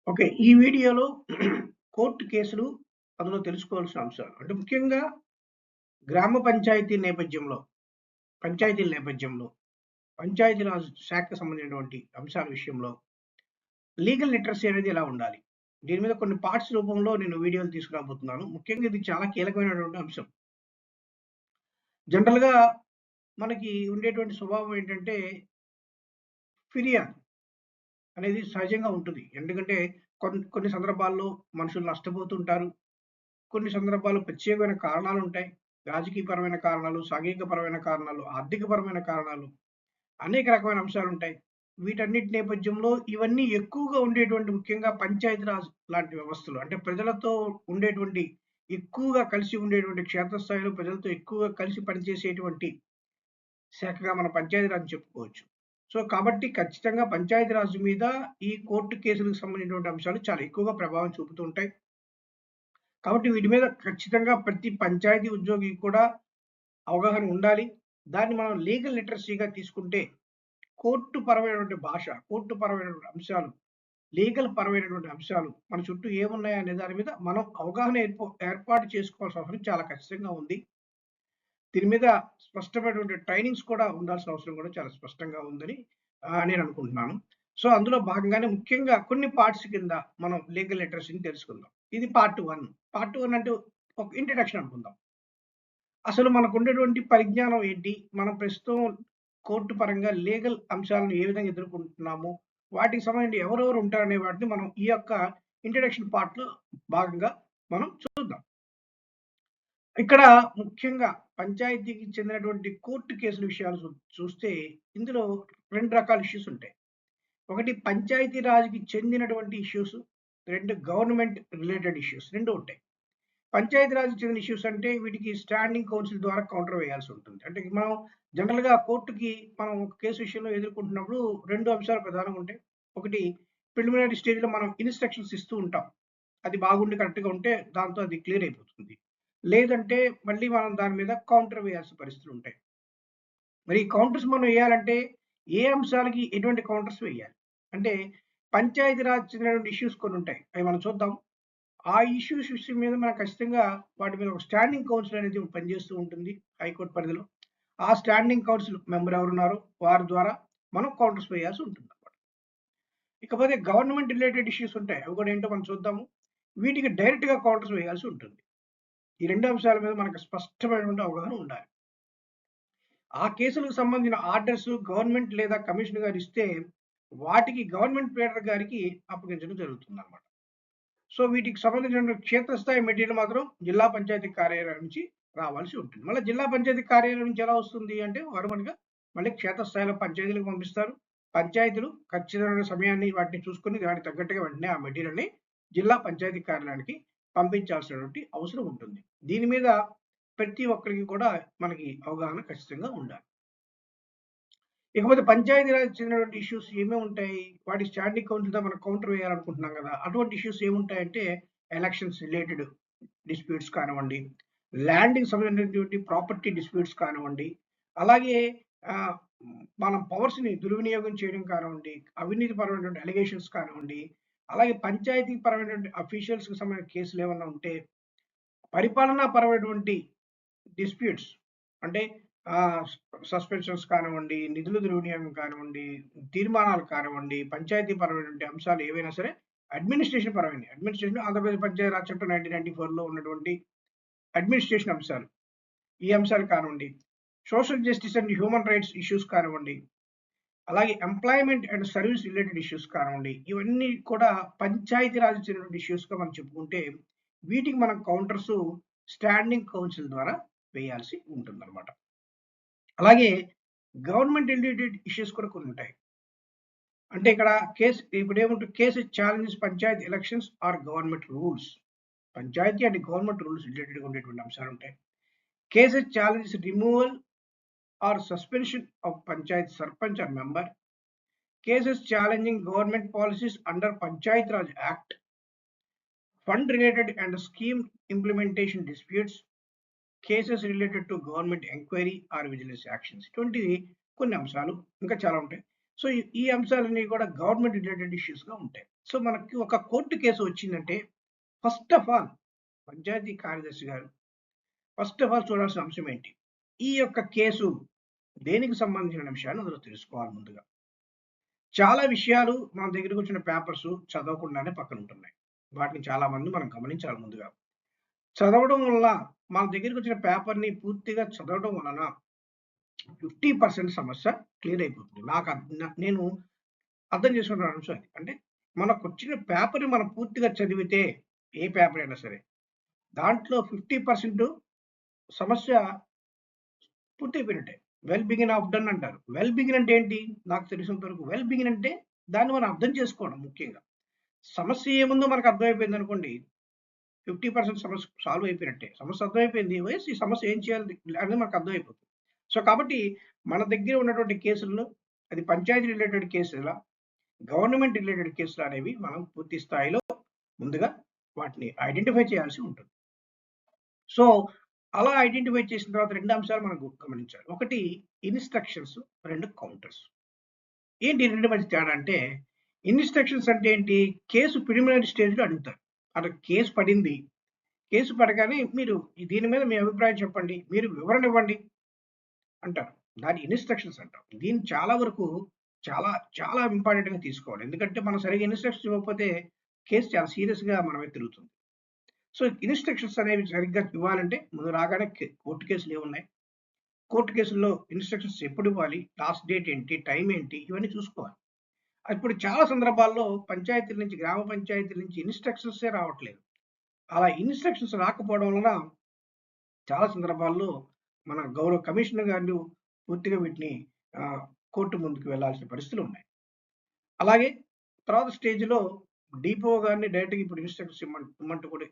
Okay. ఈ వీడియోలో court కేసులు, అందులో తెలుసుకోవాల్సిన అంశాలు. అంటే ముఖ్యంగా గ్రామ పంచాయతీ నేపథ్యంలో, పంచాయతీల నేపథ్యంలో, పంచాయతీరాజ్ శాఖకు సంబంధించినటువంటి అంశాల విషయంలో లీగల్ లిటరసీ అనేది ఎలా ఉండాలి? దీని మీద కొన్ని పార్ట్స్ రూపంలో నేను వీడియోలు తీసుకురాబోతున్నాను. ముఖ్యంగా ఇది చాలా కీలకమైనటువంటి అంశం. జనరల్‌గా మనకి ఉండేటువంటి స్వభావం ఏంటంటే ఫిర్యాదు అనేది సహజంగా ఉంటుంది. ఎందుకంటే కొన్ని సందర్భాల్లో మనుషులు నష్టపోతుంటారు. కొన్ని సందర్భాల్లో ప్రత్యేకమైన కారణాలుంటాయి. రాజకీయపరమైన కారణాలు, సాంఘికపరమైన కారణాలు, ఆర్థికపరమైన కారణాలు, అనేక రకమైన అంశాలుంటాయి. వీటన్నిటి నేపథ్యంలో ఇవన్నీ ఎక్కువగా ఉండేటువంటి ముఖ్యంగా పంచాయతీరాజ్ లాంటి వ్యవస్థలు. అంటే ప్రజలతో ఉండేటువంటి ఎక్కువగా కలిసి ఉండేటువంటి క్షేత్రస్థాయిలో ప్రజలతో ఎక్కువగా కలిసి పనిచేసేటువంటి శాఖగా మన పంచాయతీరాజ్ చెప్పుకోవచ్చు. సో, కాబట్టి ఖచ్చితంగా పంచాయతీరాజ్ మీద ఈ కోర్టు కేసులకు సంబంధించినటువంటి అంశాలు చాలా ఎక్కువగా ప్రభావం చూపుతూ ఉంటాయి. కాబట్టి వీటి మీద ఖచ్చితంగా ప్రతి పంచాయతీ ఉద్యోగికి కూడా అవగాహన ఉండాలి. దాన్ని మనం లీగల్ లిటరసీగా తీసుకుంటే కోర్టు పరమైనటువంటి భాష, కోర్టు పరమైనటువంటి అంశాలు, లీగల్ పరమైనటువంటి అంశాలు మన చుట్టూ ఏమున్నాయనే దాని మీద మనం అవగాహన ఏర్పాటు చేసుకోవాల్సిన అవసరం చాలా ఖచ్చితంగా ఉంది. దీని మీద స్పష్టమైనటువంటి ట్రైనింగ్స్ కూడా ఉండాల్సిన అవసరం కూడా చాలా స్పష్టంగా ఉందని నేను అనుకుంటున్నాను. సో, అందులో భాగంగానే ముఖ్యంగా కొన్ని పార్ట్స్ కింద మనం లీగల్ లిటరసీని తెలుసుకుందాం. ఇది పార్ట్ 1. పార్ట్ 1 అంటే ఒక ఇంట్రడక్షన్ అనుకుందాం. అసలు మనకుండేటువంటి పరిజ్ఞానం ఏంటి? మనం ప్రస్తుతం కోర్టు పరంగా లీగల్ అంశాలను ఏ విధంగా ఎదుర్కొంటున్నాము? వాటికి సంబంధించి ఎవరెవరు ఉంటారనే వాటిని మనం ఈ యొక్క ఇంట్రడక్షన్ పార్ట్‌లో భాగంగా మనం చూద్దాం. ఇక్కడ ముఖ్యంగా పంచాయతీకి చెందినటువంటి కోర్టు కేసుల విషయాలు చూస్తే ఇందులో 2 రకాల ఇష్యూస్ ఉంటాయి. ఒకటి పంచాయతీ రాజ్‌కి చెందినటువంటి ఇష్యూస్, 2 గవర్నమెంట్ రిలేటెడ్ ఇష్యూస్ 2 ఉంటాయి. పంచాయతీ రాజ్‌కి చెందిన ఇష్యూస్ అంటే వీటికి స్టాండింగ్ కౌన్సిల్ ద్వారా కౌంటర్ వేయాల్సి ఉంటుంది. అంటే మనం జనరల్‌గా కోర్ట్‌కి మనం ఒక కేసు విషయంలో ఎదుర్కొంటున్నప్పుడు 2 అంశాలు ప్రధానంగా ఉంటాయి. ఒకటి ప్రిలిమినరీ స్టేజ్‌లో మనం ఇన్‌స్ట్రక్షన్స్ ఇస్తూ ఉంటాం. అది బాగుండి కరెక్ట్‌గా ఉంటే దాంతో అది క్లియర్ అయిపోతుంది. లేదంటే మళ్ళీ మనం దాని మీద కౌంటర్ వేయాల్సిన పరిస్థితులుంటాయి. మరి ఈ కౌంటర్స్ మనం ఎయ్యాలంటే ఏ అంశాలకి ఎటువంటి కౌంటర్స్ వేయాలి? అంటే పంచాయతీ రాజ్ చెందినటువంటి ఇష్యూస్ కొన్నుంటాయి. అవి మనం చూద్దాం. ఆ ఇష్యూస్ విషయం మీద మనం ఖచ్చితంగా వాటి మీద ఒక స్టాండింగ్ కౌన్సిల్ అనేది పనిచేస్తూ ఉంటుంది హైకోర్టు పరిధిలో. ఆ స్టాండింగ్ కౌన్సిల్ మెంబర్ ఎవరున్నారో వారి ద్వారా మనం కౌంటర్స్ వేయాల్సి ఉంటుందన్నమాట. ఇకపోతే గవర్నమెంట్ రిలేటెడ్ ఇష్యూస్ ఉంటాయి. అవి కూడా ఏంటో మనం చూద్దాము. వీటికి డైరెక్ట్‌గా కౌంటర్స్ వేయాల్సి ఉంటుంది. ఈ 2 అంశాల మీద మనకు స్పష్టమైనటువంటి అవగాహన ఉండాలి. ఆ కేసులకు సంబంధించిన ఆర్డర్స్ గవర్నమెంట్ లేదా కమిషనర్ గారు ఇస్తే వాటికి గవర్నమెంట్ లీడర్ గారికి అప్పగించడం జరుగుతుందన్నమాట. సో, వీటికి సంబంధించిన క్షేత్రస్థాయి మెటీరియల్ మాత్రం జిల్లా పంచాయతీ కార్యాలయం నుంచి రావాల్సి ఉంటుంది. మళ్ళా జిల్లా పంచాయతీ కార్యాలయం నుంచి ఎలా వస్తుంది అంటే, వారు మనకు మళ్ళీ క్షేత్రస్థాయిలో పంచాయతీలకు పంపిస్తారు. పంచాయతీలు ఖచ్చితమైన సమయాన్ని వాటిని చూసుకొని దానికి తగ్గట్టుగా వెంటనే ఆ మెటీరియల్‌ని జిల్లా పంచాయతీ కార్యాలయానికి పంపించాల్సినటువంటి అవసరం ఉంటుంది. దీని మీద ప్రతి ఒక్కరికి కూడా మనకి అవగాహన ఖచ్చితంగా ఉండాలి. ఇకపోతే పంచాయతీరాజ్ చెందినటువంటి ఇష్యూస్ ఏమేమి ఉంటాయి? వాటి స్టాండింగ్ కౌన్సిల్‌తో మనం కౌంటర్ వేయాలనుకుంటున్నాం గదా! అటువంటి ఇష్యూస్ ఏముంటాయంటే ఎలక్షన్స్ రిలేటెడ్ డిస్ప్యూట్స్ కానివ్వండి, ల్యాండ్‌కి సంబంధించినటువంటి ప్రాపర్టీ డిస్ప్యూట్స్ కానివ్వండి, అలాగే ఆహ్, మనం పవర్స్‌ని దుర్వినియోగం చేయడం కానివ్వండి, అవినీతి పరమైనటువంటి అలిగేషన్స్ కానివ్వండి, అలాగే పంచాయతీ పరమైనటువంటి అఫీషియల్స్‌కి సంబంధించిన కేసులేమన్నా ఉంటే, పరిపాలనా పరమైనటువంటి డిస్ప్యూట్స్ అంటే ఆహ్, సస్పెన్షన్స్ కానివ్వండి, నిధుల దుర్వినియోగం కానివ్వండి, తీర్మానాలు కానివ్వండి, పంచాయతీ పరమైనటువంటి అంశాలు ఏవైనా సరే అడ్మినిస్ట్రేషన్ పరమైనవి. అడ్మినిస్ట్రేషన్ ఆంధ్రప్రదేశ్ పంచాయతీ రాజ్ చట్టం 1994లో ఉన్నటువంటి అడ్మినిస్ట్రేషన్ అంశాలు. ఈ అంశాలు కానివ్వండి, social justice and human rights issues కానివ్వండి, అలాగే employment and service related issues కానివ్వండి, ఇవన్నీ కూడా పంచాయతీ రాజ్ చెందినటువంటి ఇష్యూస్‌గా మనం చెప్పుకుంటే, వీటికి మనం కౌంటర్స్ స్టాండింగ్ కౌన్సిల్ ద్వారా వేయాల్సి ఉంటుందన్నమాట. అలాగే గవర్నమెంట్ రిలేటెడ్ ఇష్యూస్ కూడా కొన్నుంటాయి. అంటే ఇక్కడ ఇప్పుడేముంటుంది cases challenges panchayat elections or government rules. Panchayati and government rules రిలేటెడ్‌గా ఉండేటువంటి అంశాలుంటాయి. Cases challenges removal or suspension of panchayat sarpanch or member. Cases challenging government policies under panchayat Raj act. Fund related and scheme implementation disputes. Cases related to government enquiry or vigilance actions. ఇటువంటివి కొన్ని అంశాలు ఇంకా చాలా ఉంటాయి. So, ఈ అంశాలన్నీ కూడా గవర్నమెంట్ రిలేటెడ్ ఇష్యూస్‌గా ఉంటాయి. సో, మనకి ఒక కోర్ట్ కేసు వచ్చిందంటే ఫస్ట్ ఆఫ్ ఆల్ పంచాయతీ కార్యదర్శి గారు ఫస్ట్ ఆఫ్ ఆల్ చూడాల్సిన అంశం ఏంటి? ఈ యొక్క కేసు దేనికి సంబంధించిన విషయాన్ని అందులో తెలుసుకోవాలి ముందుగా. చాలా విషయాలు మన దగ్గరకొచ్చిన పేపర్స్ చదవకుండానే పక్కనుంటున్నాయి. వాటిని చాలా మంది మనం గమనించాలి ముందుగా. చదవడం వల్ల మన దగ్గరకొచ్చిన పేపర్‌ని పూర్తిగా చదవడం వలన 50% సమస్య క్లియర్ అయిపోతుంది. నేను అర్థం చేసుకున్న అంశం అది. అంటే మనకొచ్చిన పేపర్‌ని మనం పూర్తిగా చదివితే ఏ పేపర్ అయినా సరే, దాంట్లో 50% సమస్య పూర్తయిపోయినట్టే. వెల్ బిగిన్ హాఫ్ డన్ అంటారు. వెల్ బిగిన్ అంటే ఏంటి? నాకు తెలిసినంత వరకు వెల్ బిగిన్ అంటే దాన్ని మనం అర్థం చేసుకోవడం ముఖ్యంగా. సమస్య ఏముందో మనకు అర్థమైపోయిందనుకోండి, 50% సమస్య సాల్వ్ అయిపోయినట్టే. సమస్య అర్థమైపోయింది. ఈ సమస్య ఏం చేయాలి అనేది మనకు అర్థమైపోతుంది. సో, కాబట్టి మన దగ్గర ఉన్నటువంటి కేసులను అది పంచాయతీ రిలేటెడ్ కేసులా, గవర్నమెంట్ రిలేటెడ్ కేసులు అనేవి మనం పూర్తి స్థాయిలో ముందుగా వాటిని ఐడెంటిఫై చేయాల్సి ఉంటుంది. సో, అలా ఐడెంటిఫై చేసిన తర్వాత 2 అంశాలు మనం గమనించాలి. ఒకటి ఇన్‌స్ట్రక్షన్స్, 2 కౌంటర్స్. ఏంటి ఈ 2 మధ్య తేడా అంటే, ఇన్‌స్ట్రక్షన్స్ అంటే ఏంటి? కేసు ప్రిలిమినరీ స్టేజ్‌లో అడుగుతారు. అక్కడ కేసు పడింది. కేసు పడగానే మీరు దీని మీద మీ అభిప్రాయం చెప్పండి. మీరు వివరణ ఇవ్వండి అంటారు. దాన్ని ఇన్‌స్ట్రక్షన్స్ అంటాం. దీన్ని చాలా వరకు చాలా, చాలా ఇంపార్టెంట్‌గా తీసుకోవాలి. ఎందుకంటే మనం సరిగ్గా ఇన్‌స్ట్రక్షన్స్ ఇవ్వకపోతే కేసు చాలా సీరియస్‌గా మన మీద తిరుగుతుంది. సో, ఇన్‌స్ట్రక్షన్స్ అనేవి సరిగ్గా ఇవ్వాలంటే ముందు రాగానే కోర్ట్ కేసులు ఏమున్నాయి? కోర్ట్ కేసుల్లో ఇన్‌స్ట్రక్షన్స్ ఎప్పుడివ్వాలి? లాస్ట్ డేట్ ఏంటి? టైమ్ ఏంటి? ఇవన్నీ చూసుకోవాలి. ఇప్పుడు చాలా సందర్భాల్లో పంచాయతీల నుంచి, గ్రామ పంచాయతీల నుంచి ఇన్‌స్ట్రక్షన్సే రావట్లేదు. అలా ఇన్‌స్ట్రక్షన్స్ రాకపోవడం వలన చాలా సందర్భాల్లో మన గౌరవ కమిషనర్ గారు పూర్తిగా వీటిని ఆహ్, కోర్ట్ ముందుకు వెళ్ళాల్సిన పరిస్థితులున్నాయి. అలాగే తర్వాత స్టేజ్‌లో డీపీఓ గారిని డైరెక్ట్‌గా ఇప్పుడు ఇన్‌స్ట్రక్షన్స్ ఇమ్మంటూ కూడా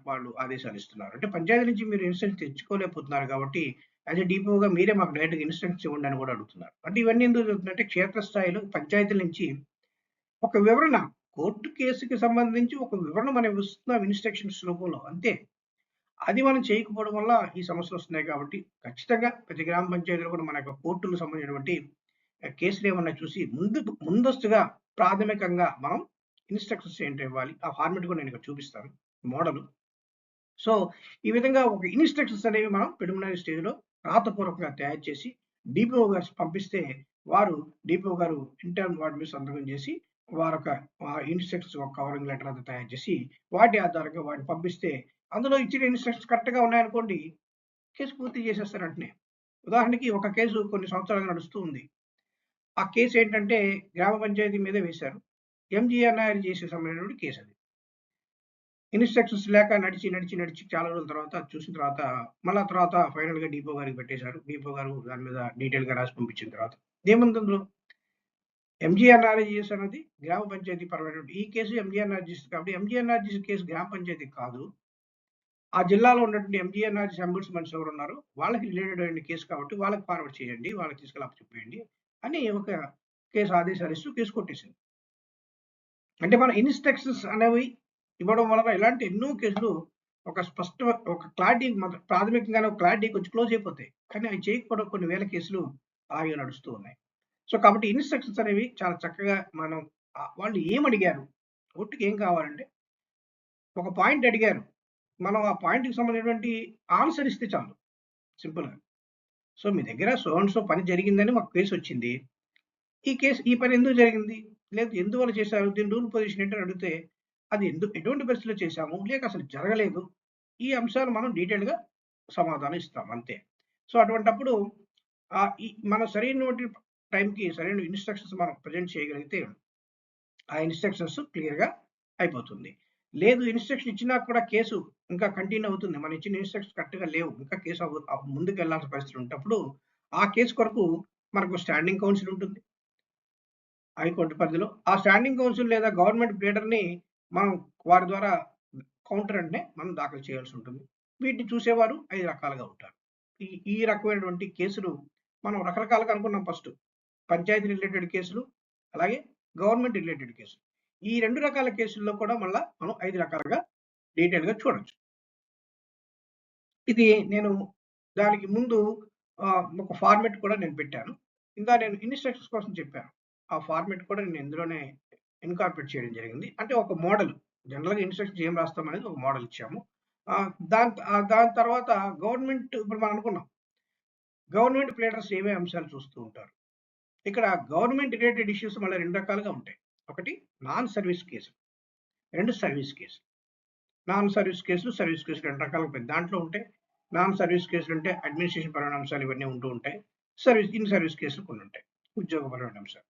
వాళ్ళు ఆదేశాలిస్తున్నారు. అంటే పంచాయతీ నుంచి మీరు ఇన్‌స్ట్రక్షన్స్ తెచ్చుకోలేకపోతున్నారు కాబట్టి, యాస్ ఎ డీపీఓగా మీరే మాకు డైరెక్ట్‌గా ఇన్‌స్ట్రక్షన్స్ ఇవ్వండి అని కూడా అడుగుతున్నారు. అంటే ఇవన్నీ ఎందుకు జరుగుతున్నాయంటే క్షేత్రస్థాయిలో పంచాయతీల నుంచి ఒక వివరణ కోర్ట్ కేస్‌కి సంబంధించి ఒక వివరణ మనం ఇస్తున్నాం ఇన్‌స్ట్రక్షన్స్ రూపంలో అంతే. అది మనం చేయకపోవడం వల్ల ఈ సమస్యలొస్తున్నాయి కాబట్టి, ఖచ్చితంగా ప్రతి గ్రామ పంచాయతీలో కూడా మన యొక్క కోర్టులకు సంబంధించినటువంటి కేసులేమన్నా చూసి ముందస్తుగా ప్రాథమికంగా మనం ఇన్‌స్ట్రక్షన్స్ ఏంటో ఇవ్వాలి. ఆ ఫార్మాట్ కూడా నేనిక్కడ చూపిస్తాను. మోడలు. సో, ఈ విధంగా ఒక ఇన్‌స్ట్రక్షన్స్ అనేవి మనం ప్రిలిమినరీ స్టేజ్‌లో రాతపూర్వకంగా తయారు చేసి డీపీఓ గారికి పంపిస్తే వారు డీపీఓ గారు ఇంటర్న్ వాటి మీద సంతకం చేసి వారొక ఇన్‌స్ట్రక్షన్స్ ఒక కవరింగ్ లెటర్ అంతా తయారు చేసి వాటి ఆధారంగా వాటిని పంపిస్తే అందులో ఇచ్చిన ఇన్‌స్ట్రక్షన్స్ కరెక్ట్‌గా ఉన్నాయనుకోండి కేసు పూర్తి చేసేస్తారు వెంటనే. ఉదాహరణకి ఒక కేసు కొన్ని సంవత్సరాలుగా నడుస్తూ ఉంది. ఆ కేసు ఏంటంటే గ్రామ పంచాయతీ మీదే వేశారు. ఎంజీఎన్ఆర్‌ఇజి చేసే సంబంధించినటువంటి కేసది. ఇన్‌స్ట్రక్షన్స్ లేక నడిచి చాలా రోజుల తర్వాత అది చూసిన తర్వాత మళ్ళా తర్వాత ఫైనల్‌గా డీపో గారికి పెట్టేశారు. డీపో గారు దాని మీద డీటెయిల్‌గా రాసి పంపించిన తర్వాత ఏముంది అందులో? ఎంజీఎన్ఆర్‌ఇజిఎస్ అనేది గ్రామ పంచాయతీ పరమైనటువంటి ఈ కేసు ఎంజీఎన్ఆర్‌ఇజిఎస్ కాబట్టి ఎంజీఎన్ఆర్‌ఇజిఎస్ కేసు గ్రామ పంచాయతీ కాదు. ఆ జిల్లాలో ఉన్నటువంటి ఎంజీఎన్ఆర్‌ఇజి అంబుడ్స్‌మన్స్ ఎవరున్నారో వాళ్ళకి రిలేటెడ్ అయిన కేసు కాబట్టి వాళ్ళకి ఫార్వర్డ్ చేయండి. వాళ్ళకి తీసుకెళ్ళి అప్పచెప్పేయండి అని ఒక కేసు ఆదేశాలిస్తూ కేసు కొట్టేసింది. అంటే మన ఇన్‌స్ట్రక్షన్స్ అనేవి ఇవ్వడం వలన ఇలాంటి ఎన్నో కేసులు ఒక క్లారిటీ ప్రాథమికంగానే ఒక క్లారిటీకొచ్చి క్లోజ్ అయిపోతాయి. కానీ అవి చేయకపోవడం కొన్ని వేల కేసులు అలాగే నడుస్తూ ఉన్నాయి. సో, కాబట్టి ఇన్‌స్ట్రక్షన్స్ అనేవి చాలా చక్కగా మనం వాళ్ళు ఏమడిగారు? కోర్ట్‌కి ఏం కావాలంటే ఒక పాయింట్ అడిగారు. మనం ఆ పాయింట్‌కి సంబంధించినటువంటి ఆన్సర్ ఇస్తే చాలు సింపుల్‌గా. సో, మీ దగ్గర సో అండ్ సో పని జరిగిందని మాకు కేసొచ్చింది. ఈ పని ఎందుకు జరిగింది? లేదు ఎందువల్ల చేశారు? దీని రూల్ పొజిషన్ ఏంటని అడిగితే, అది ఎటువంటి పరిస్థితిలో చేశాము? లేక అసలు జరగలేదు. ఈ అంశాలు మనం డీటెయిల్‌గా సమాధానం ఇస్తాం అంతే. సో, అటువంటప్పుడు మనం సరైనటువంటి టైంకి సరైన ఇన్‌స్ట్రక్షన్స్ మనం ప్రెజెంట్ చేయగలిగితే, ఆ ఇన్‌స్ట్రక్షన్స్ క్లియర్‌గా అయిపోతుంది. లేదు ఇన్‌స్ట్రక్షన్ ఇచ్చినా కూడా కేసు ఇంకా కంటిన్యూ అవుతుంది. మనం ఇచ్చిన ఇన్‌స్ట్రక్షన్స్ కరెక్ట్‌గా లేవు. ఇంకా కేసు ముందుకెళ్ళాల్సిన పరిస్థితి ఉన్నప్పుడు, ఆ కేసు కొరకు మనకు స్టాండింగ్ కౌన్సిల్ ఉంటుంది. హైకోర్టు పరిధిలో. ఆ స్టాండింగ్ కౌన్సిల్ లేదా గవర్నమెంట్ ప్లీడర్‌ని మనం వారి ద్వారా కౌంటర్ అంటే మనం దాఖలు చేయాల్సుంటుంది. వీటిని చూసేవారు 5 రకాలుగా ఉంటారు. ఈ రకమైనటువంటి కేసులు మనం రకరకాలుగా అనుకున్నాం ఫస్టు. పంచాయతీ రిలేటెడ్ కేసులు, అలాగే గవర్నమెంట్ రిలేటెడ్ కేసులు. ఈ 2 రకాల కేసుల్లో కూడా మళ్ళా మనం 5 రకాలుగా డీటెయిల్‌గా చూడొచ్చు. ఇది నేను దానికి ముందు ఒక ఫార్మాట్ కూడా నేను పెట్టాను. నేను ఇన్‌స్ట్రక్షన్స్ కోసం చెప్పాను. ఆ ఫార్మాట్ కూడా నేను ఇందులోనే ఇన్కార్పొరేట్ చేయడం జరిగింది. అంటే ఒక మోడల్. జనరల్‌గా ఇన్‌స్ట్రక్షన్స్ ఏం రాస్తామనేది ఒక మోడల్ ఇచ్చాము. దాని తర్వాత గవర్నమెంట్ ఇప్పుడు మనం అనుకున్నాం. గవర్నమెంట్ ప్లేడర్స్ ఏమేమి అంశాలు చూస్తూ ఉంటారు. ఇక్కడ గవర్నమెంట్ రిలేటెడ్ ఇష్యూస్ మళ్ళీ 2 రకాలుగా ఉంటాయి. ఒకటి నాన్ సర్వీస్ కేసులు. 2 సర్వీస్ కేసులు. నాన్ సర్వీస్ కేసులు, సర్వీస్ కేసులు 2 రకాలుగా ఉంటాయి. దాంట్లో ఉంటాయి. నాన్ సర్వీస్ కేసులు అంటే అడ్మినిస్ట్రేషన్ పరమైన అంశాలు ఇవన్నీ ఉంటూ ఉంటాయి. ఇన్ సర్వీస్ కేసులు కొన్ని ఉంటాయి. ఉద్యోగపరమైన అంశాలు.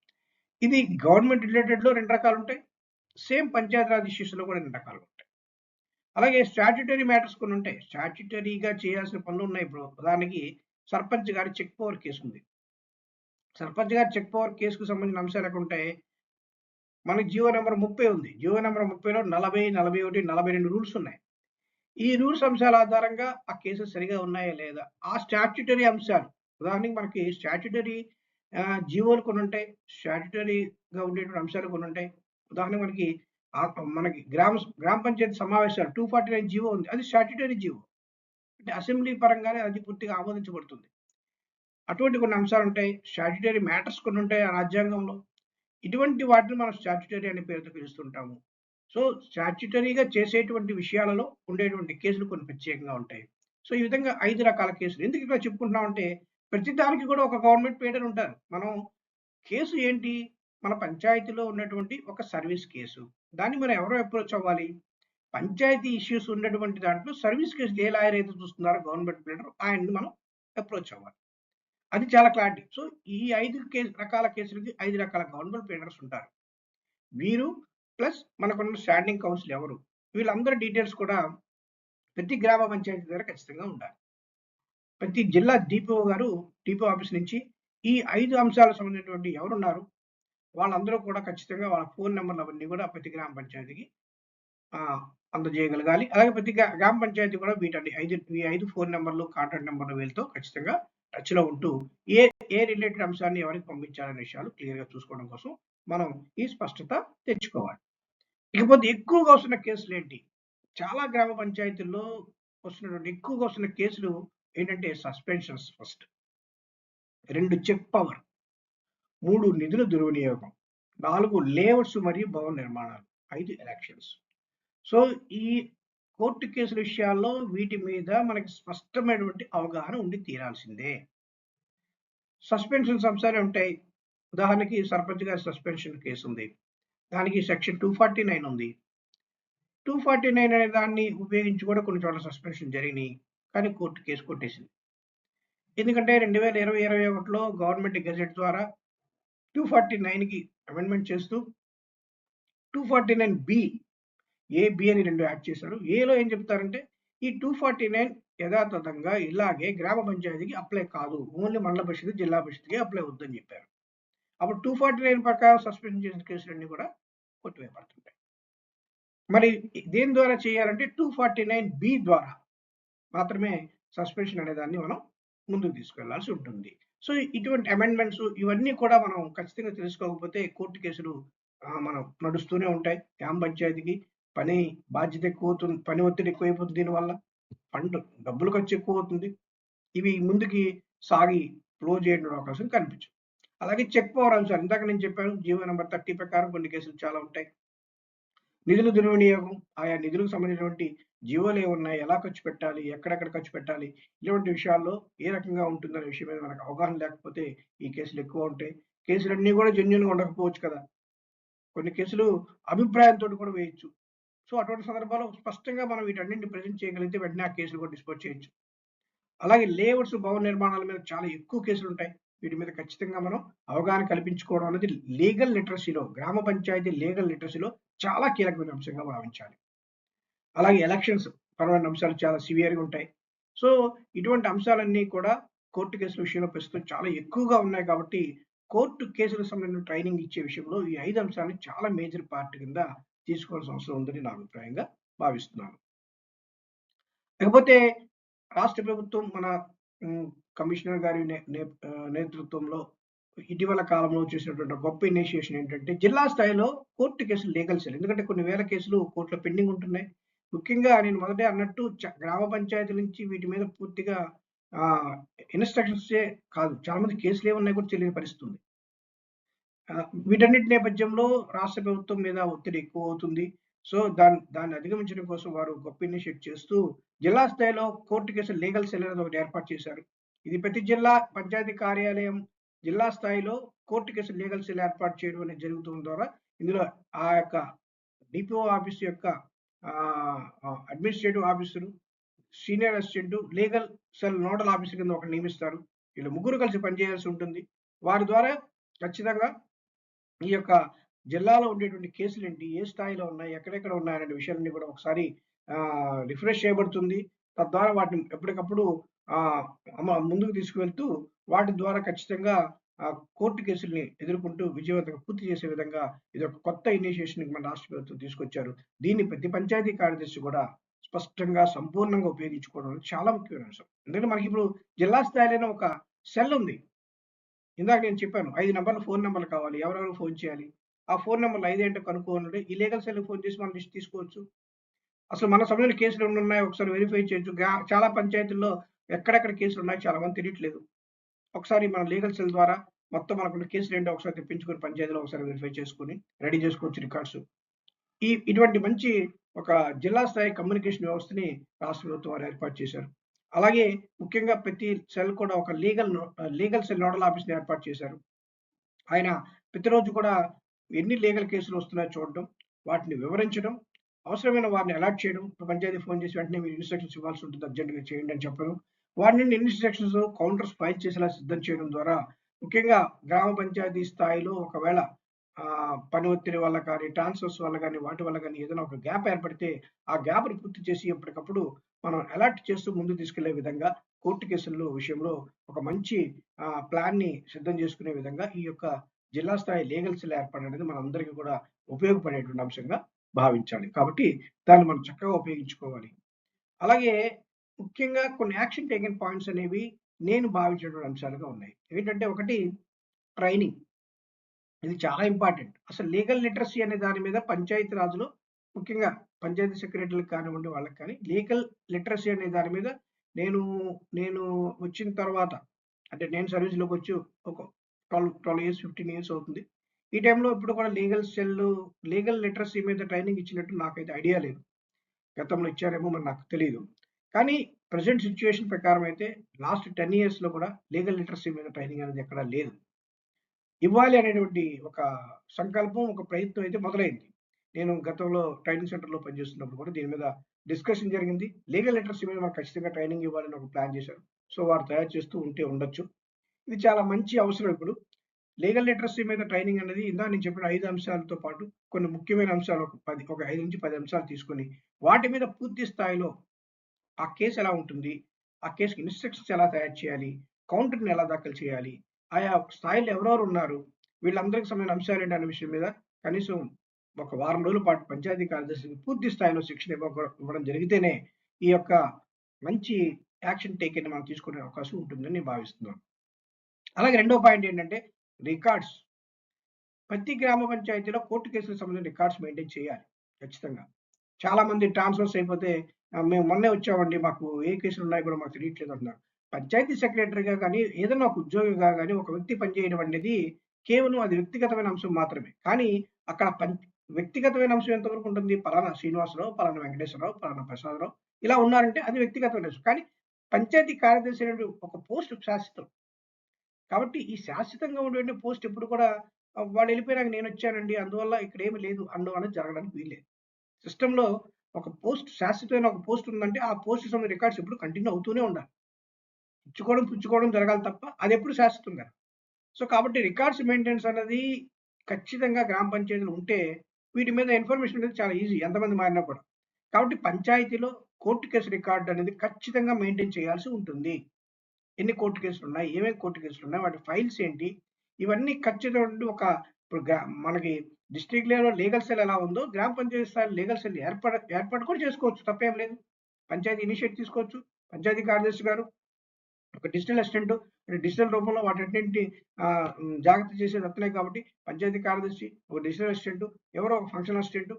ఇది గవర్నమెంట్ రిలేటెడ్‌లో 2 రకాలుంటాయి. సేమ్ పంచాయతీరాజ్ ఇష్యూస్‌లో కూడా 2 రకాలుంటాయి. అలాగే స్టాట్యుటరీ మ్యాటర్స్ కొన్ని ఉంటాయి. స్టాట్యుటరీగా చేయాల్సిన పనులున్నాయి. ఇప్పుడు ఉదాహరణకి సర్పంచ్ గారి చెక్ పవర్ కేసు ఉంది. సర్పంచ్ గారి చెక్ పవర్ కేసుకు సంబంధించిన అంశాలు ఎక్కడుంటాయి? మనకి జీవో నంబర్ 30 ఉంది. జీవో నంబర్ 30లో 40, 41, 42 రూల్స్ ఉన్నాయి. ఈ రూల్స్ అంశాల ఆధారంగా ఆ కేసెస్ సరిగా ఉన్నాయా లేదా? ఆ స్టాట్యుటరీ అంశాలు ఉదాహరణకి మనకి స్టాట్యుటరీ జీవోలు కొన్ని ఉంటాయి. స్టాట్యుటరీగా ఉండేటువంటి అంశాలు కొన్ని ఉంటాయి. ఉదాహరణకు మనకి గ్రామ పంచాయతీ సమావేశాలు 249 జీవో ఉంది. అది స్టాట్యుటరీ జీవో. అంటే అసెంబ్లీ పరంగానే అది పూర్తిగా ఆమోదించబడుతుంది. అటువంటి కొన్ని అంశాలు ఉంటాయి. స్టాట్యుటరీ మ్యాటర్స్ కొన్ని ఉంటాయి ఆ రాజ్యాంగంలో. ఇటువంటి వాటిని మనం స్టాట్యుటరీ అనే పేరుతో పిలుస్తుంటాము. సో, స్టాట్యుటరీగా చేసేటువంటి విషయాలలో ఉండేటువంటి కేసులు కొన్ని ప్రత్యేకంగా ఉంటాయి. సో, ఈ విధంగా 5 రకాల కేసులు. ఎందుకు ఇక్కడ చెప్పుకుంటున్నామంటే, ప్రతి దానికి కూడా ఒక గవర్నమెంట్ పేడర్ ఉంటారు. మనం కేసు ఏంటి? మన పంచాయతీలో ఉన్నటువంటి ఒక సర్వీస్ కేసు. దాన్ని మనం ఎవరు అప్రోచ్ అవ్వాలి? పంచాయతీ ఇష్యూస్ ఉన్నటువంటి దాంట్లో సర్వీస్ కేసు ఏ లాయర్ అయితే చూస్తున్నారో గవర్నమెంట్ పేడర్ ఆయన్ని మనం అప్రోచ్ అవ్వాలి. అది చాలా క్లారిటీ. సో, ఈ 5 రకాల కేసులకి 5 రకాల గవర్నమెంట్ పేడర్స్ ఉంటారు. వీరు ప్లస్ మనకున్న స్టాండింగ్ కౌన్సిల్ ఎవరు? వీళ్ళందరి డీటెయిల్స్ కూడా ప్రతి గ్రామ పంచాయతీ దగ్గర ఖచ్చితంగా ఉండాలి. ప్రతి జిల్లా డిపిఓ గారు డిపిఓ ఆఫీస్ నుంచి ఈ 5 అంశాలకు సంబంధించినటువంటి ఎవరున్నారు? వాళ్ళందరూ కూడా ఖచ్చితంగా వాళ్ళ ఫోన్ నంబర్‌లు అవన్నీ కూడా ప్రతి గ్రామ పంచాయతీకి అందజేయగలగాలి. అలాగే ప్రతి గ్రామ పంచాయతీ కూడా ఈ 5 ఫోన్ నంబర్‌లు, కాంటాక్ట్ నంబర్‌లు వీళ్ళతో ఖచ్చితంగా టచ్‌లో ఉంటూ ఏ ఏ రిలేటెడ్ అంశాన్ని ఎవరికి పంపించాలనే విషయాలు క్లియర్‌గా చూసుకోవడం కోసం మనం ఈ స్పష్టత తెచ్చుకోవాలి. ఇకపోతే ఎక్కువగా వస్తున్న కేసులేంటి? చాలా గ్రామ పంచాయతీల్లో ఎక్కువగా వస్తున్న కేసులు ఏంటంటే సస్పెన్షన్స్ ఫస్ట్. 2 చెక్ పవర్, 3 నిధుల దుర్వినియోగం, 4 లేఅవుట్స్ మరియు భవన నిర్మాణాలు, 5 ఎలక్షన్స్. సో, ఈ కోర్టు కేసుల విషయాల్లో వీటి మీద మనకి స్పష్టమైనటువంటి అవగాహన ఉండి తీరాల్సిందే. సస్పెన్షన్స్ అంశాలే ఉంటాయి. ఉదాహరణకి సర్పంచ్ గారి సస్పెన్షన్ కేసు ఉంది. దానికి సెక్షన్ 249 ఉంది. 249 అనే దాన్ని ఉపయోగించి కూడా కొన్ని చోట్ల సస్పెన్షన్ జరిగినాయి. కానీ కోర్టు కేసు కొట్టేసింది. ఎందుకంటే 2020, 21లో గవర్నమెంట్ గెజెట్ ద్వారా 249కి అమెండ్మెంట్ చేస్తూ 249 ఏ, బి అని 2 యాడ్ చేశారు. ఏలో ఏం చెప్తారంటే ఈ 249 యథాతథంగా ఇలాగే గ్రామ పంచాయతీకి అప్లై కాదు. ఓన్లీ మండల పరిషత్, జిల్లా పరిషత్‌కే అప్లై అవుద్దని చెప్పారు. అప్పుడు 249 ప్రకారం సస్పెండ్ చేసిన కేసులన్నీ కూడా కొట్టివేయబడుతుంటాయి. మరి దేని ద్వారా చేయాలంటే 249 ద్వారా మాత్రమే సస్పెన్షన్ అనే దాన్ని మనం ముందుకు తీసుకెళ్లాల్సి ఉంటుంది. సో, ఇటువంటి అమెండ్మెంట్స్ ఇవన్నీ కూడా మనం ఖచ్చితంగా తెలుసుకోకపోతే కోర్టు కేసులు మనం నడుస్తూనే ఉంటాయి. గ్రామ పంచాయతీకి బాధ్యత ఎక్కువవుతుంది. పని ఒత్తిడి ఎక్కువైపోతుంది దీనివల్ల. డబ్బులు ఖర్చు ఎక్కువవుతుంది. ఇవి ముందుకి సాగి ఫ్లో చేయడం అవకాశం కనిపించదు. అలాగే చెక్ పవర్ అంశాలు ఇందాక నేను చెప్పాను. జీవో నంబర్ 30 ప్రకారం కొన్ని కేసులు చాలా ఉంటాయి. నిధుల దుర్వినియోగం, ఆయా నిధులకు సంబంధించినటువంటి జీవోలు ఏమున్నాయి? ఎలా ఖర్చు పెట్టాలి? ఎక్కడెక్కడ ఖర్చు పెట్టాలి? ఇటువంటి విషయాల్లో ఏ రకంగా ఉంటుందనే విషయం మీద మనకు అవగాహన లేకపోతే ఈ కేసులు ఎక్కువ ఉంటాయి. కేసులన్నీ కూడా జెన్యూన్‌గా ఉండకపోవచ్చు కదా! కొన్ని కేసులు అభిప్రాయంతోటి కూడా వేయొచ్చు. సో, అటువంటి సందర్భాల్లో స్పష్టంగా మనం వీటన్నిటిని ప్రెజెంట్ చేయగలిగితే వెంటనే ఆ కేసులు కూడా డిస్పోజ్ చేయొచ్చు. అలాగే లేఅవుట్స్, భవన నిర్మాణాల మీద చాలా ఎక్కువ కేసులుంటాయి. వీటి మీద ఖచ్చితంగా మనం అవగాహన కల్పించుకోవడం అనేది లీగల్ లిటరసీలో, గ్రామ పంచాయతీ లీగల్ లిటరసీలో చాలా కీలకమైన అంశంగా భావించాలి. అలాగే ఎలక్షన్స్ పరమైన అంశాలు చాలా సివియర్‌గా ఉంటాయి. సో, ఇటువంటి అంశాలన్నీ కూడా కోర్టు కేసుల విషయంలో ప్రస్తుతం చాలా ఎక్కువగా ఉన్నాయి కాబట్టి, కోర్టు కేసులకు సంబంధించిన ట్రైనింగ్ ఇచ్చే విషయంలో ఈ 5 అంశాలను చాలా మేజర్ పార్ట్ కింద తీసుకోవాల్సిన అవసరం ఉందని నా అభిప్రాయంగా భావిస్తున్నాను. ఇకపోతే రాష్ట్ర ప్రభుత్వం మన కమిషనర్ గారి నేతృత్వంలో ఇటీవల కాలంలో చేసినటువంటి గొప్ప ఇనిషియేషన్ ఏంటంటే, జిల్లా స్థాయిలో కోర్టు కేసులు లీగల్ సెల్. ఎందుకంటే కొన్ని వేల కేసులు కోర్టులో పెండింగ్ ఉంటున్నాయి. ముఖ్యంగా నేను మొదటే అన్నట్టు గ్రామ పంచాయతీల నుంచి వీటి మీద పూర్తిగా ఇన్‌స్ట్రక్షన్సే కాదు. చాలా మంది కేసులు ఏమున్నాయో కూడా తెలియని పరిస్థితి ఉంది. వీటన్నిటి నేపథ్యంలో రాష్ట్ర ప్రభుత్వం మీద ఒత్తిడి ఎక్కువవుతుంది. సో, దాన్ని అధిగమించడం కోసం వారు గొప్ప ఇనిషియేట్ చేస్తూ జిల్లా స్థాయిలో కోర్టు కేసులు లీగల్ సెల్ అనేది ఒకటి ఏర్పాటు చేశారు. ఇది ప్రతి జిల్లా పంచాయతీ కార్యాలయం జిల్లా స్థాయిలో కోర్టు కేసులు లీగల్ సెల్ ఏర్పాటు చేయడం అనేది జరుగుతుంది ద్వారా ఇందులో ఆ యొక్క డిపిఓ ఆఫీస్ యొక్క administrative officer, senior assistant, legal cell nodal officer కింద ఒకరిని నియమిస్తారు. వీళ్ళు ముగ్గురు కలిసి పనిచేయాల్సి ఉంటుంది. వారి ద్వారా ఖచ్చితంగా ఈ యొక్క జిల్లాలో ఉండేటువంటి కేసులేంటి, ఏ స్థాయిలో ఉన్నాయి, ఎక్కడెక్కడ ఉన్నాయనే విషయాలన్నీ కూడా ఒకసారి రిఫ్రెష్ చేయబడుతుంది. తద్వారా వాటిని ఎప్పటికప్పుడు ఆహ్, ముందుకు తీసుకువెళ్తూ వాటి ద్వారా ఖచ్చితంగా కోర్టు కేసుల్ని ఎదుర్కొంటూ విజయవంతంగా పూర్తి చేసే విధంగా ఇదొక కొత్త ఇనిషియేషన్ మన రాష్ట్ర ప్రభుత్వం తీసుకొచ్చారు. దీన్ని ప్రతి పంచాయతీ కార్యదర్శి కూడా స్పష్టంగా, సంపూర్ణంగా ఉపయోగించుకోవడం అనేది చాలా ముఖ్యమైన అంశం. ఎందుకంటే మనకిప్పుడు జిల్లా స్థాయిలోనే ఒక సెల్ ఉంది. ఇందాక నేను చెప్పాను. 5 నంబర్ల ఫోను నంబర్లు కావాలి. ఎవరెవరికి ఫోను చేయాలి? ఆ ఫోను నంబర్లు 5 ఏంటో కనుక్కోవాలంటే ఈ లీగల్ సెల్‌కి ఫోను చేసి మనం లిస్ట్ తీసుకోవచ్చు. అసలు మన సమయంలో కేసులు ఎన్నున్నాయో ఒకసారి వెరిఫై చేయొచ్చు. చాలా పంచాయతీల్లో ఎక్కడెక్కడ కేసులున్నాయో చాలా మందికి తెలియట్లేదు. ఒకసారి మన లీగల్ సెల్ ద్వారా మొత్తం మనకున్న కేసులేంటో ఒకసారి తెప్పించుకొని పంచాయతీలో ఒకసారి వెరిఫై చేసుకొని రెడీ చేసుకోవచ్చు రికార్డ్స్. ఇటువంటి మంచి ఒక జిల్లా స్థాయి కమ్యూనికేషన్ వ్యవస్థని రాష్ట్ర ప్రభుత్వం వారు ఏర్పాటు చేశారు. అలాగే ముఖ్యంగా ప్రతి సెల్ కూడా ఒక లీగల్ సెల్ నోడల్ ఆఫీస్‌ని ఏర్పాటు చేశారు. ఆయన ప్రతిరోజు కూడా ఎన్ని లీగల్ కేసులు వస్తున్నాయో చూడడం, వాటిని వివరించడం, అవసరమైన వారిని అలర్ట్ చేయడం. ఇప్పుడు పంచాయతీ ఫోన్ చేసి వెంటనే మీరు ఇన్‌స్ట్రక్షన్స్ ఇవ్వాల్సి ఉంటుంది అర్జెంట్‌గా చేయండి అని చెప్పడం. వారి నుండి ఇన్‌స్ట్రక్షన్స్, కౌంటర్స్ ఫైల్ చేసేలా సిద్ధం చేయడం ద్వారా ముఖ్యంగా గ్రామ పంచాయతీ స్థాయిలో ఒకవేళ పని ఒత్తిడి వల్ల కానీ, ట్రాన్స్‌ఫర్స్ వల్ల గానీ, వాటి వల్ల గానీ ఏదైనా ఒక గ్యాప్ ఏర్పడితే ఆ గ్యాప్‌ని పూర్తి చేసి ఎప్పటికప్పుడు మనం అలర్ట్ చేస్తూ ముందుకు తీసుకెళ్లే విధంగా కోర్టు కేసుల్లో విషయంలో ఒక మంచి ప్లాన్‌ని సిద్ధం చేసుకునే విధంగా ఈ యొక్క జిల్లా స్థాయి లీగల్ సెల్ ఏర్పాటు అనేది మనందరికీ కూడా ఉపయోగపడేటువంటి అంశంగా భావించాలి. కాబట్టి దాన్ని మనం చక్కగా ఉపయోగించుకోవాలి. అలాగే ముఖ్యంగా కొన్ని యాక్షన్ టేకెన్ పాయింట్స్ అనేవి నేను భావించేటువంటి అంశాలుగా ఉన్నాయి. ఏంటంటే ఒకటి ట్రైనింగ్. ఇది చాలా ఇంపార్టెంట్. అసలు లీగల్ లిటరసీ అనే దాని మీద పంచాయతీ రాజ్‌లో ముఖ్యంగా పంచాయతీ సెక్రటరీలకు కానివ్వండి, వాళ్ళకి కానీ లీగల్ లిటరసీ అనే దాని మీద నేను నేను వచ్చిన తర్వాత అంటే నేను సర్వీస్‌లోకొచ్చి ఒక 12 ఇయర్స్, 15 ఇయర్స్ అవుతుంది. ఈ టైంలో ఇప్పుడు కూడా లీగల్ లిటరసీ మీద ట్రైనింగ్ ఇచ్చినట్టు నాకైతే ఐడియా లేదు. గతంలో ఇచ్చారేమో మరి నాకు తెలీదు. కానీ ప్రెజెంట్ సిట్యుయేషన్ ప్రకారం అయితే లాస్ట్ 10 ఇయర్స్‌లో కూడా లీగల్ లిటరసీ మీద ట్రైనింగ్ అనేది ఎక్కడా లేదు. ఇవ్వాలి అనేటువంటి ఒక సంకల్పం, ఒక ప్రయత్నం అయితే మొదలైంది. నేను గతంలో ట్రైనింగ్ సెంటర్‌లో పనిచేస్తున్నప్పుడు కూడా దీని మీద డిస్కషన్ జరిగింది. లీగల్ లిటరసీ మీద మనకు ఖచ్చితంగా ట్రైనింగ్ ఇవ్వాలని ఒక ప్లాన్ చేశారు. సో, వారు తయారు చేస్తూ ఉంటే ఉండొచ్చు. ఇది చాలా మంచి అవసరం ఇప్పుడు. లీగల్ లిటరసీ మీద ట్రైనింగ్ అనేది ఇందాక నేను చెప్పిన 5 అంశాలతో పాటు కొన్ని ముఖ్యమైన అంశాలు ఒక 5-10 అంశాలు తీసుకొని వాటి మీద పూర్తి స్థాయిలో ఆ కేస్ ఎలా ఉంటుంది? ఆ కేస్‌కి ఇన్‌స్ట్రక్షన్స్ ఎలా తయారు చేయాలి? కౌంటర్‌ని ఎలా దాఖలు చేయాలి? ఆయా స్థాయిలో ఎవరెవరు ఉన్నారు? వీళ్ళందరికి సంబంధించిన అంశాలేంటి అనే విషయం మీద కనీసం ఒక వారం రోజుల పాటు పంచాయతీ కార్యదర్శికి పూర్తి స్థాయిలో శిక్షణ ఇవ్వడం జరిగితేనే ఈ యొక్క మంచి యాక్షన్ టేకెన్ మనం తీసుకునే అవకాశం ఉంటుందని నేను భావిస్తున్నాను. అలాగే రెండో పాయింట్ ఏంటంటే రికార్డ్స్. ప్రతి గ్రామ పంచాయతీలో కోర్టు కేసులకు సంబంధించిన రికార్డ్స్ మెయింటైన్ చేయాలి ఖచ్చితంగా. చాలా మంది ట్రాన్స్‌ఫర్స్ అయిపోతే మేము మొన్నే వచ్చామండి. మాకు ఏ కేసులున్నాయో కూడా మాకు తెలియట్లేదు అంటున్నారు. పంచాయతీ సెక్రటరీగా గాని, ఏదైనా ఒక ఉద్యోగిగా గాని, ఒక వ్యక్తి పనిచేయడం అనేది కేవలం అది వ్యక్తిగతమైన అంశం మాత్రమే. కానీ అక్కడ వ్యక్తిగతమైన అంశం ఎంతవరకు ఉంటుంది? పలానా శ్రీనివాసరావు, పలానా వెంకటేశ్వరరావు, పలానా ప్రసాదరావు ఇలా ఉన్నారంటే అది వ్యక్తిగతమైన అంశం. కానీ పంచాయతీ కార్యదర్శి అనేటువంటి ఒక పోస్ట్ శాశ్వతం. కాబట్టి ఈ శాశ్వతంగా ఉండేటువంటి పోస్ట్ ఎప్పుడు కూడా వాళ్ళు వెళ్ళిపోయినాక నేనొచ్చానండి. అందువల్ల ఇక్కడేమి లేదు అనడం అనేది జరగడానికి వీల్లేదు. సిస్టమ్‌లో ఒక పోస్ట్ శాశ్వతమైన ఒక పోస్ట్ ఉందంటే, ఆ పోస్ట్‌కి సంబంధించిన రికార్డ్స్ ఎప్పుడు కంటిన్యూ అవుతూనే ఉండాలి. ఇచ్చుకోవడం, పుచ్చుకోవడం జరగాలి తప్ప అదెప్పుడు శాశ్వతం కాదు. సో, కాబట్టి రికార్డ్స్ మెయింటెనెన్స్ అనేది ఖచ్చితంగా గ్రామ పంచాయతీలో ఉంటే, వీటి మీద ఇన్ఫర్మేషన్ అనేది చాలా ఈజీ ఎంతమంది మారినా కూడా. కాబట్టి పంచాయతీలో కోర్టు కేస్ రికార్డ్ అనేది ఖచ్చితంగా మెయింటైన్ చేయాల్సి ఉంటుంది. ఎన్ని కోర్టు కేసులున్నాయి? ఏమేమి కోర్టు కేసులున్నాయి? వాటి ఫైల్స్ ఏంటి? ఇవన్నీ ఖచ్చితమైనటువంటి ఒక ఇప్పుడు మనకి డిస్ట్రిక్ట్ లెవెల్‌లో లీగల్ సెల్ ఎలా ఉందో, గ్రామ పంచాయతీ స్థాయిలో లీగల్ సెల్ ఏర్పాటు కూడా చేసుకోవచ్చు. తప్పేం లేదు. పంచాయతీ ఇనిషియేట్ తీసుకోవచ్చు. పంచాయతీ కార్యదర్శి గారు ఒక డిజిటల్ అసిస్టెంట్ డిజిటల్ రూపంలో వాటన్నింటిని జాగ్రత్త చేసేది అతనే కాబట్టి పంచాయతీ కార్యదర్శి, ఒక డిజిటల్ అసిస్టెంట్, ఎవరో ఒక ఫంక్షనల్ అసిస్టెంట్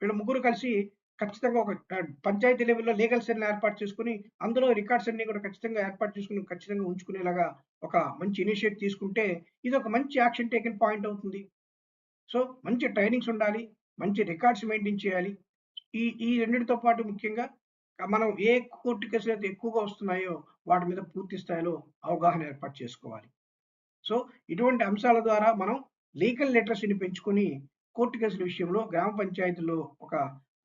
వీళ్ళ ముగ్గురు కలిసి ఖచ్చితంగా ఒక పంచాయతీ లెవెల్‌లో లీగల్ సెల్‌ని ఏర్పాటు చేసుకొని, అందులో రికార్డ్స్ అన్నీ కూడా ఖచ్చితంగా ఏర్పాటు చేసుకొని, ఖచ్చితంగా ఉంచుకునేలాగా ఒక మంచి ఇనిషియేట్ తీసుకుంటే, ఇదొక మంచి యాక్షన్ టేకెన్ పాయింట్ అవుతుంది. సో, మంచి ట్రైనింగ్స్ ఉండాలి. మంచి రికార్డ్స్ మెయింటైన్ చేయాలి. ఈ రెండిటితో పాటు ముఖ్యంగా మనం ఏ కోర్టు కేసులైతే ఎక్కువగా వస్తున్నాయో, వాటి మీద పూర్తి స్థాయిలో అవగాహన ఏర్పాటు చేసుకోవాలి. సో, ఇటువంటి అంశాల ద్వారా మనం లీగల్ లిటరసీని పెంచుకొని, కోర్టు కేసుల విషయంలో గ్రామ పంచాయతీలో ఒక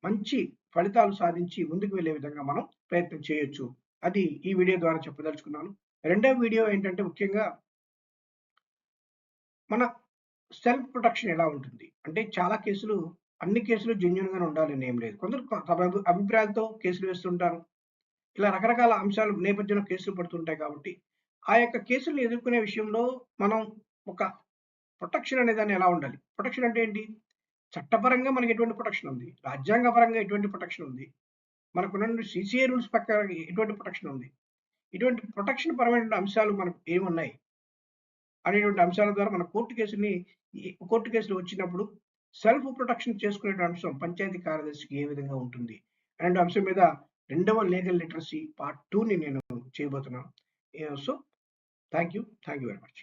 మంచి ఫలితాలు సాధించి ముందుకు వెళ్ళే విధంగా మనం ప్రయత్నం చేయొచ్చు. అది ఈ వీడియో ద్వారా చెప్పదలుచుకున్నాను. రెండవ వీడియో ఏంటంటే ముఖ్యంగా మన సెల్ఫ్ ప్రొటెక్షన్ ఎలా ఉంటుంది? అంటే చాలా కేసులు అన్ని కేసులు జెన్యూన్‌గానే ఉండాలని ఏం లేదు. కొందరు తమ అభిప్రాయాలతో కేసులు వేస్తుంటారు. ఇలా రకరకాల అంశాలు నేపథ్యంలో కేసులు పడుతుంటాయి కాబట్టి, ఆ యొక్క కేసుల్ని ఎదుర్కొనే విషయంలో మనం ఒక ప్రొటెక్షన్ అనే దాన్ని ఎలా ఉండాలి? ప్రొటెక్షన్ అంటే ఏంటి? చట్టపరంగా మనకి ఎటువంటి ప్రొటెక్షన్ ఉంది? రాజ్యాంగపరంగా ఎటువంటి ప్రొటెక్షన్ ఉంది? మనకున్నటువంటి సీసీఏ రూల్స్ ప్రకారం ఎటువంటి ప్రొటెక్షన్ ఉంది? ఇటువంటి ప్రొటెక్షన్ పరమైనటువంటి అంశాలు మనకు ఏమున్నాయి? అనేటువంటి అంశాల ద్వారా మన కోర్టు కేసులు వచ్చినప్పుడు సెల్ఫ్ ప్రొటెక్షన్ చేసుకునే అంశం పంచాయతీ కార్యదర్శికి ఏ విధంగా ఉంటుంది అనే అంశం మీద రెండవ లీగల్ లిటరసీ పార్ట్ 2ని నేను చేయబోతున్నాను. So thank you very much.